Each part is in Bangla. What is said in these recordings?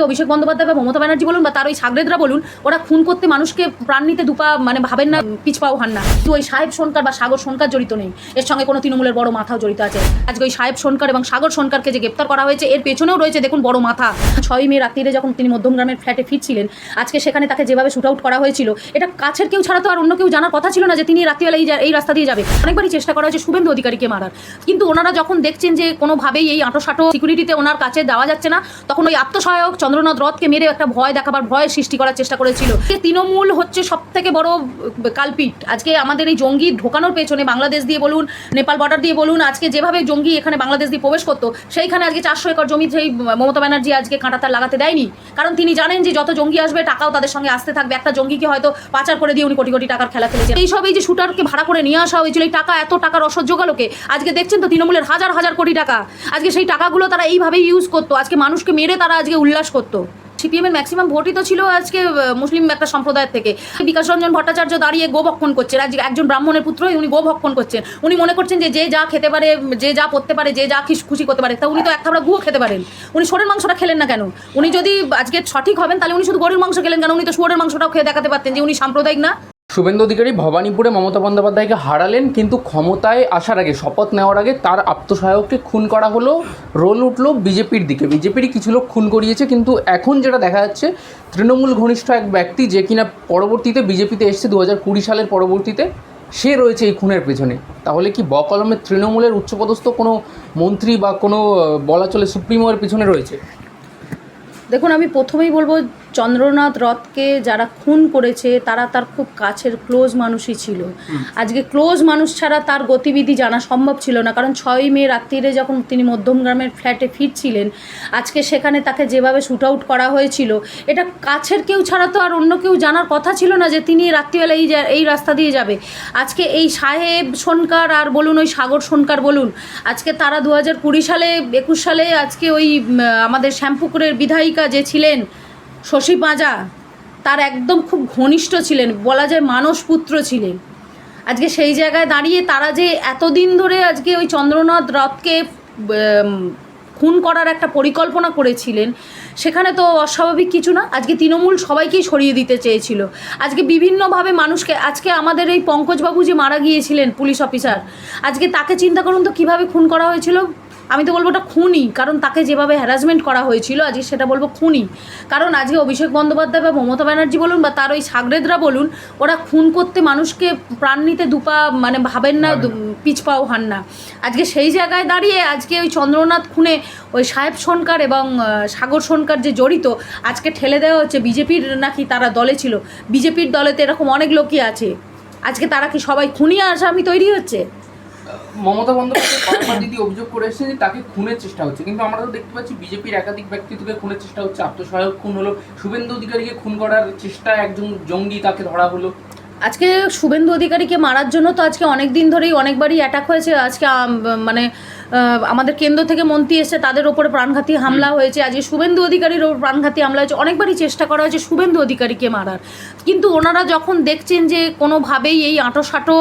অভিষেক বন্দ্যোপাধ্যায় বা মমতা ব্যানার্জি বলুন বা তার ওই সাগরেদরা বলুন, ওরা খুন করতে মানুষকে প্রাণ নিতে দুপা মানে ভাবেন না, পিছপাও হান না। কিন্তু ওই সাহেব সোনকার বা সাগর সোনকার জড়িত নেই, এর সঙ্গে কোনো তৃণমূলের বড় মাথাও জড়িত আছে। আজকে ওই সাহেব সোনকার এবং সাগর সোনকারকে যে গ্রেপ্তার করা হয়েছে এর পেছনেও রয়েছে দেখুন বড় মাথা। 6ই মে রাত্রিরে যখন তিনি মধ্যমগ্রামের ফ্ল্যাটে ফিরছিলেন, আজকে সেখানে তাকে যেভাবে শুট আউট করা হয়েছিল, এটা কাছের কেউ ছাড়া তো আর অন্য কেউ জানার কথা ছিল না যে তিনি রাত্রিবেলা এই রাস্তা দিয়ে যাবে। অনেকবারই চেষ্টা করা হয়েছে শুভেন্দু অধিকারীকে মারার, কিন্তু ওনারা যখন দেখছেন যে কোনোভাবেই এই আঁটোসাঁটো সিকিউরিটিতে ওনার কাছে যাওয়া যাচ্ছে না, তখন ওই আত্মসহায়ক চন্দ্রনাথ রথকে মেরে একটা ভয় দেখাবার, ভয় সৃষ্টি করার চেষ্টা করেছিল। তৃণমূল হচ্ছে সব থেকে বড় কালপিট। আজকে আমাদের এই জঙ্গি ঢোকানোর পেছনে বাংলাদেশ দিয়ে বলুন, নেপাল বর্ডার দিয়ে বলুন, আজকে যেভাবে জঙ্গি এখানে বাংলাদেশ দিয়ে প্রবেশ করতো, সেইখানে আজকে 400 একর জমি সেই মমতা ব্যানার্জি আজকে কাঁটাতার লাগাতে দেয়নি। কারণ তিনি জানেন যে যত জঙ্গি আসবে টাকাও তাদের সঙ্গে আসতে থাকবে। একটা জঙ্গিকে হয়তো পাচার করে দিয়ে উনি কোটি কোটি টাকার খেলা খেলেছেন। এইসব এই যে শুটারকে ভাড়া করে নিয়ে আসা হয়েছিল, এই টাকা, এত টাকার রসদ জোগালোকে আজকে দেখছেন তো তৃণমূলের হাজার হাজার কোটি টাকা। আজকে সেই টাকাগুলো তারা এইভাবেই ইউজ করতো, আজকে মানুষকে মেরে তারা আজকে উল্লাস করতো। সিপিএমের ম্যাক্সিমাম ভোটই তো ছিল আজকে মুসলিম একটা সম্প্রদায়ের থেকে। বিকাশ রঞ্জন ভট্টাচার্য দাঁড়িয়ে গোভক্ষণ করছেন, আজকে একজন ব্রাহ্মণের পুত্রই উনি গোভক্ষণ করছেন। উনি মনে করছেন যে যে যা খেতে পারে, যে যা পড়তে পারে, যে যা খুশি করতে পারে, তা উনি তো এক থাবড়া গুঁড়ো খেতে পারেন। উনি শুয়োরের মাংসটা খেলেন না কেন? উনি যদি আজকে সঠিক হবেন তাহলে উনি শুধু গরুর মাংস খেলেন কেন? উনি তো শুয়োরের মাংসটাও খেয়ে দেখাতে পারতেন যে উনি সাম্প্রদায়িক না। শুভেন্দু অধিকারী ভবানীপুরে মমতা বন্দ্যোপাধ্যায়কে হারালেন, কিন্তু ক্ষমতায় আসার আগে, শপথ নেওয়ার আগে তার আত্মসহায়ককে খুন করা হলো। রোল উঠলো বিজেপির দিকে, বিজেপিরই কিছু লোক খুন করিয়েছে। কিন্তু এখন যেটা দেখা যাচ্ছে, তৃণমূল ঘনিষ্ঠ এক ব্যক্তি যে কিনা পরবর্তীতে বিজেপিতে এসছে 2020 সালের পরবর্তীতে, সে রয়েছে এই খুনের পেছনে। তাহলে কি বকলমে তৃণমূলের উচ্চপদস্থ কোনো মন্ত্রী বা কোনো বলা চলে সুপ্রিমোর পিছনে রয়েছে? দেখুন, আমি প্রথমেই বলবো, চন্দ্রনাথ রথকে যারা খুন করেছে তারা তার খুব কাছের ক্লোজ মানুষই ছিল। আজকে ক্লোজ মানুষ ছাড়া তার গতিবিধি জানা সম্ভব ছিল না। কারণ 6ই মে রাত্রিরে যখন তিনি মধ্যমগ্রামের ফ্ল্যাটে ফিরছিলেন, আজকে সেখানে তাকে যেভাবে শুট আউট করা হয়েছিল, এটা কাছের কেউ ছাড়া তো আর অন্য কেউ জানার কথা ছিল না যে তিনি রাত্রিবেলা এই রাস্তা দিয়ে যাবে। আজকে এই সাহেব সোনকার আর বলুন ওই সাগর সোনকার বলুন, আজকে তারা 2020 সালে 21 সালে আজকে ওই আমাদের শ্যামপুকুরের বিধায়িকা যে ছিলেন শশী পাঁজা, তার একদম খুব ঘনিষ্ঠ ছিলেন, বলা যায় মানসপুত্র ছিলেন। আজকে সেই জায়গায় দাঁড়িয়ে তারা যে এতদিন ধরে আজকে ওই চন্দ্রনাথ রথকে খুন করার একটা পরিকল্পনা করেছিলেন, সেখানে তো অস্বাভাবিক কিছু না। আজকে তৃণমূল সবাইকেই সরিয়ে দিতে চেয়েছিল। আজকে বিভিন্নভাবে মানুষকে, আজকে আমাদের এই পঙ্কজবাবু যে মারা গিয়েছিলেন পুলিশ অফিসার, আজকে তাকে চিন্তা করুন তো কীভাবে খুন করা হয়েছিল। আমি তো বলবো ওটা খুনই, কারণ তাকে যেভাবে হ্যারাসমেন্ট করা হয়েছিল আজকে সেটা বলবো খুনই। কারণ আজকে অভিষেক বন্দ্যোপাধ্যায় বা মমতা ব্যানার্জি বলুন বা তার ওই সাগরেদরা বলুন, ওরা খুন করতে মানুষকে প্রাণ নিতে দুপা মানে ভাবেন না, পিছপাও হান না। আজকে সেই জায়গায় দাঁড়িয়ে আজকে ওই চন্দ্রনাথ খুনে ওই সাহেব সোনকার এবং সাগর সোনকার যে জড়িত, আজকে ঠেলে দেওয়া হচ্ছে বিজেপির, নাকি তারা দলে ছিল। বিজেপির দলে তো এরকম অনেক লোকই আছে। আজকে তারা কি সবাই খুনি আসামি তৈরি হচ্ছে? মমতা বন্দ্যোপাধ্যায় দিদি অভিযোগ করে এসেছে যে তাকে খুনের চেষ্টা হচ্ছে, কিন্তু আমরা তো দেখতে পাচ্ছি বিজেপির একাধিক ব্যক্তিত্বকে খুনের চেষ্টা হচ্ছে। আত্মসহায়ক খুন হলো, শুভেন্দু অধিকারীকে খুন করার চেষ্টা, একজন জঙ্গি তাকে ধরা হলো। আজকে শুভেন্দু অধিকারীকে মারার জন্য তো আজকে অনেক দিন ধরেই অনেকবারই অ্যাটাক হয়েছে। আজকে মানে আমাদের কেন্দ্র থেকে মন্ত্রী এসে তাদের ওপরে প্রাণঘাতী হামলা হয়েছে। আজকে শুভেন্দু অধিকারীর ওপর প্রাণঘাতী হামলা হয়েছে। অনেকবারই চেষ্টা করা হয়েছে শুভেন্দু অধিকারীকে মারার, কিন্তু ওনারা যখন দেখছেন যে কোনোভাবেই এই আঁটোসাঁটো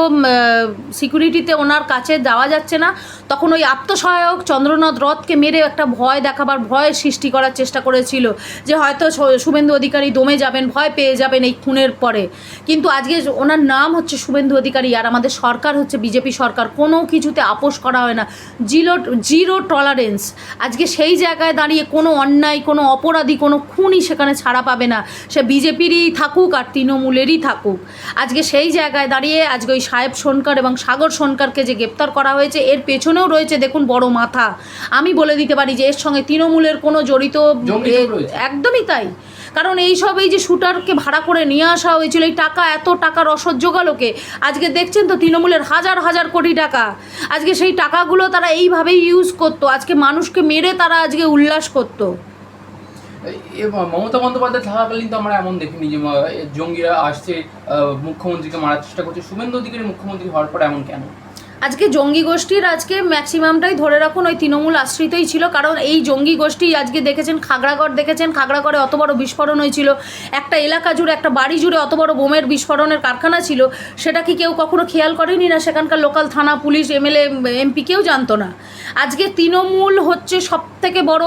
সিকিউরিটিতে ওনার কাছে যাওয়া যাচ্ছে না, তখন ওই আত্মসহায়ক চন্দ্রনাথ রথকে মেরে একটা ভয় দেখাবার, ভয় সৃষ্টি করার চেষ্টা করেছিল যে হয়তো শুভেন্দু অধিকারী দমে যাবেন, ভয় পেয়ে যাবেন এই খুনের পরে। কিন্তু আজকে ওনার নাম হচ্ছে শুভেন্দু অধিকারী, আর আমাদের সরকার হচ্ছে বিজেপি সরকার। কোনো কিছুতে আপোষ করা হয় না, জিরো টলারেন্স। আজকে সেই জায়গায় দাঁড়িয়ে কোনো অন্যায়, কোনো অপরাধী, কোনো খুনই সেখানে ছাড়া পাবে না, সে বিজেপিরই থাকুক আর তৃণমূলেরই থাকুক। আজকে সেই জায়গায় দাঁড়িয়ে আজকে ওই সাহেব সোনকার এবং সাগর সোনকারকে যে গ্রেপ্তার করা হয়েছে এর পেছনেও রয়েছে দেখুন বড় মাথা। আমি বলে দিতে পারি যে এর সঙ্গে তৃণমূলের কোনো জড়িত, একদমই তাই। কারণ এইসব এই যে শুটারকে ভাড়া করে নিয়ে আসা হয়েছিল, এই টাকা, এত টাকা রসদ জোগালোকে আজকে দেখছেন তো তৃণমূলের হাজার হাজার কোটি টাকা। আজকে সেই টাকাগুলো তারা এইভাবেই ইউজ করতো, আজকে মানুষকে মেরে তারা আজকে উল্লাস করতো। মমতা বন্দ্যোপাধ্যায় থাকাকালীন তো আমরা এমন দেখিনি যে জঙ্গিরা আসছে মুখ্যমন্ত্রীকে মারার চেষ্টা করছে। শুভেন্দু অধিকারী মুখ্যমন্ত্রী হওয়ার পর এমন কেন? আজকে জঙ্গি গোষ্ঠীর আজকে ম্যাক্সিমামটাই ধরে রাখুন ওই তৃণমূল আশ্রিতই ছিল, কারণ এই জঙ্গি গোষ্ঠী আজকে দেখেছেন খাগড়াগড়, দেখেছেন খাগড়াগড়ে অত বড় বিস্ফোরণ হয়েছিল, একটা এলাকা জুড়ে একটা বাড়ি জুড়ে অত বড় বোমের বিস্ফোরণের কারখানা ছিল, সেটা কি কেউ কখনো খেয়াল করেনি? না সেখানকার লোকাল থানা পুলিশ এমএলএ এমপি কেউ জানতো না। আজকে তৃণমূল হচ্ছে সব থেকে বড়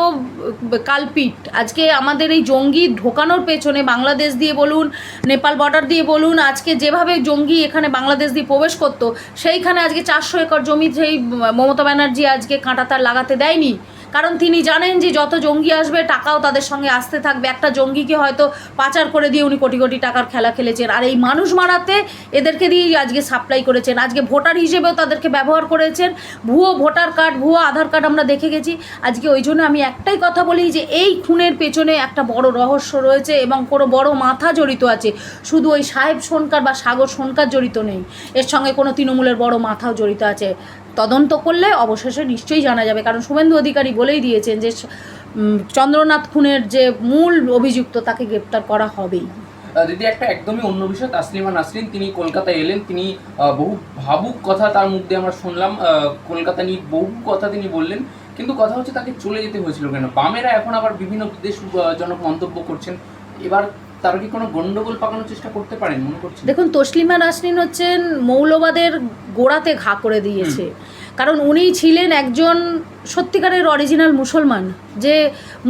কালপিট। আজকে আমাদের এই জঙ্গি ঢোকানোর পেছনে বাংলাদেশ দিয়ে বলুন, নেপাল বর্ডার দিয়ে বলুন, আজকে যেভাবে জঙ্গি এখানে বাংলাদেশ দিয়ে প্রবেশ করতো, সেইখানে আজকে 400 একর জমি সেই মমতা ব্যানার্জি আজকে কাঁটাতার লাগাতে দেয়নি, কারণ তিনি জানেন যে যত জঙ্গি আসবে টাকাও তাদের সঙ্গে আসতে থাকবে। একটা জঙ্গিকে হয়তো পাচার করে দিয়ে উনি কোটি কোটি টাকার খেলা খেলেছেন, আর এই মানুষ মারাতে এদেরকে দিয়েই আজকে সাপ্লাই করেছেন। আজকে ভোটার হিসেবেও তাদেরকে ব্যবহার করেছেন, ভুয়ো ভোটার কার্ড, ভুয়ো আধার কার্ড আমরা দেখে গেছি। আজকে ওই জন্য আমি একটাই কথা বলি যে এই খুনের পেছনে একটা বড় রহস্য রয়েছে এবং কোনো বড় মাথা জড়িত আছে। শুধু ওই সাহেব সোনকার বা সাগর সোনকার জড়িত নেই, এর সঙ্গে কোনো তৃণমূলের বড় মাথাও জড়িত আছে। তদন্ত করলে অবশেষে নিশ্চয়ই জানা যাবে, কারণ শুভেন্দু অধিকারী বলেই দিয়েছেন যে চন্দ্রনাথ খুনের যে মূল অভিযুক্ত তাকে গ্রেপ্তার করা হবেই। দিদি, একটা একদমই অন্য বিষয়, তাসলিমা নাসরিন তিনি কলকাতায় এলেন, তিনি বহু ভাবুক কথা তার মুখ দিয়ে আমরা শুনলাম, কলকাতা নিয়ে বহু কথা তিনি বললেন, কিন্তু কথা হচ্ছে তাকে চলে যেতে হয়েছিল কেন? বামেরা এখন আবার বিভিন্ন বিদ্বেষজনক মন্তব্য করছেন, এবার তারা কি কোনো গন্ডগোল পাকানোর চেষ্টা করতে পারেন মনে করছেন? দেখুন, তসলিমা নাসরিন হচ্ছেন মৌলবাদের গোড়াতে ঘা করে দিয়েছে, কারণ উনি ছিলেন একজন সত্যিকারের অরিজিনাল মুসলমান, যে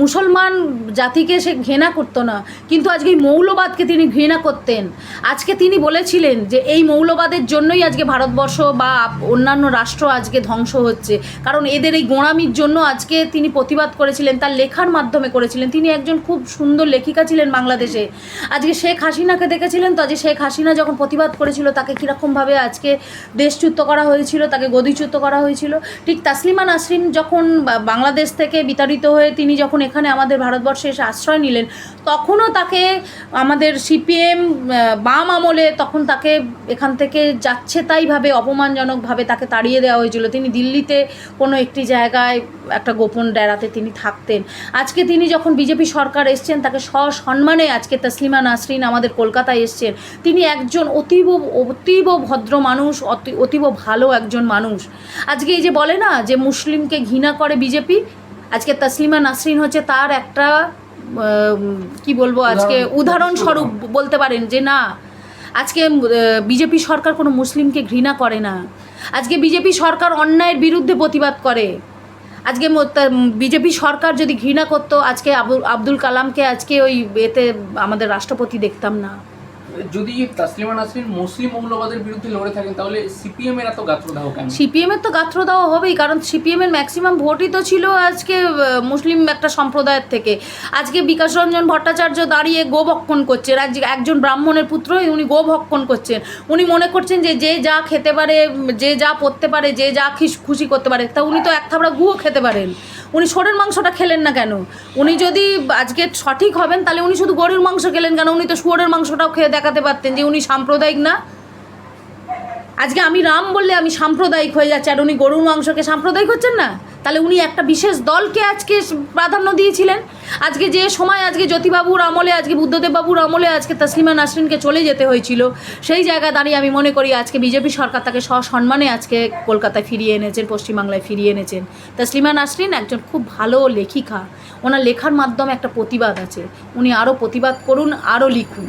মুসলমান জাতিকে সে ঘৃণা করতো না, কিন্তু আজকে এই মৌলবাদকে তিনি ঘৃণা করতেন। আজকে তিনি বলেছিলেন যে এই মৌলবাদের জন্যই আজকে ভারতবর্ষ বা অন্যান্য রাষ্ট্র আজকে ধ্বংস হচ্ছে, কারণ এদের এই গোঁড়ামির জন্য আজকে তিনি প্রতিবাদ করেছিলেন, তার লেখার মাধ্যমে করেছিলেন। তিনি একজন খুব সুন্দর লেখিকা ছিলেন বাংলাদেশে। আজকে শেখ হাসিনাকে দেখেছিলেন তো, আজকে শেখ হাসিনা যখন প্রতিবাদ করেছিল তাকে কীরকমভাবে আজকে দেশচ্যুত করা হয়েছিল, তাকে গদিচ্যুত করা হয়েছিল। ঠিক তাসলিমা নাসরিন যখন বাংলাদেশ থেকে বিতাড়িত হয়ে তিনি যখন এখানে আমাদের ভারতবর্ষে এসে আশ্রয় নিলেন, তখনও তাকে আমাদের সিপিএম বাম আমলে তখন তাকে এখান থেকে যাচ্ছে তাইভাবে অপমানজনকভাবে তাকে তাড়িয়ে দেওয়া হয়েছিল। তিনি দিল্লিতে কোনো একটি জায়গায় একটা গোপন ডেরাতে তিনি থাকতেন। আজকে তিনি যখন বিজেপি সরকার এসছেন, তাকে সসম্মানে আজকে তাসলিমা নাসরিন আমাদের কলকাতায় এসছেন। তিনি একজন অতীব ভদ্র মানুষ, অতীব ভালো একজন মানুষ। আজকে এই যে বলে না যে মুসলিমকে ঘৃণা করে বিজেপি, আজকে তাসলিমা নাসরিন হচ্ছে তার একটা কি বলবো, আজকে উদাহরণস্বরূপ বলতে পারেন যে না, আজকে বিজেপি সরকার কোনো মুসলিমকে ঘৃণা করে না। আজকে বিজেপি সরকার অন্যায়ের বিরুদ্ধে প্রতিবাদ করে। আজকে বিজেপি সরকার যদি ঘৃণা করতো, আজকে আব্দুল কালামকে আজকে ওই এতে আমাদের রাষ্ট্রপতি দেখতাম না। যদি তাসলিমা নাসরিন মুসলিম মৌলবাদের বিরুদ্ধে লড়ে থাকেন, তাহলে সিপিএম এর এত গাত্রদাহ কেন? সিপিএমের তো গাত্রদাহ হবেই, কারণ সিপিএমের ম্যাক্সিমাম ভোটই তো ছিল আজকে মুসলিম একটা সম্প্রদায়ের থেকে। আজকে বিকাশ রঞ্জন ভট্টাচার্য দাঁড়িয়ে গোভক্ষণ করছেন, একজন ব্রাহ্মণের পুত্র, উনি গোভক্ষণ করছেন। উনি মনে করছেন যে যে যা খেতে পারে, যে যা পরতে পারে, যে যা খুশি করতে পারে, তা উনি তো এক থাবড়া গুও খেতে পারেন। উনি ষোঁড়ের মাংসটা খেলেন না কেন? উনি যদি আজকে সঠিক হবেন তাহলে উনি শুধু গরুর মাংস খেলেন কেন? উনি তো শুয়োরের মাংসটাও খেয়ে দেখাতে পারতেন যে উনি সাম্প্রদায়িক না। আজকে আমি রাম বললে আমি সাম্প্রদায়িক হয়ে যাচ্ছি, আর উনি গরুর মাংসকে সাম্প্রদায়িক হচ্ছেন না? তাহলে উনি একটা বিশেষ দলকে আজকে প্রাধান্য দিয়েছিলেন। আজকে যে সময় আজকে জ্যোতিবাবুর আমলে, আজকে বুদ্ধদেব বাবুর আমলে আজকে তাসলিমা নাসরিনকে চলে যেতে হয়েছিল, সেই জায়গায় দাঁড়িয়ে আমি মনে করি আজকে বিজেপি সরকার তাকে সসম্মানে আজকে কলকাতায় ফিরিয়ে এনেছেন, পশ্চিমবাংলায় ফিরিয়ে এনেছেন। তাসলিমা নাসরিন একজন খুব ভালো লেখিকা, ওনার লেখার মাধ্যমে একটা প্রতিবাদ আছে। উনি আরও প্রতিবাদ করুন, আরও লিখুন।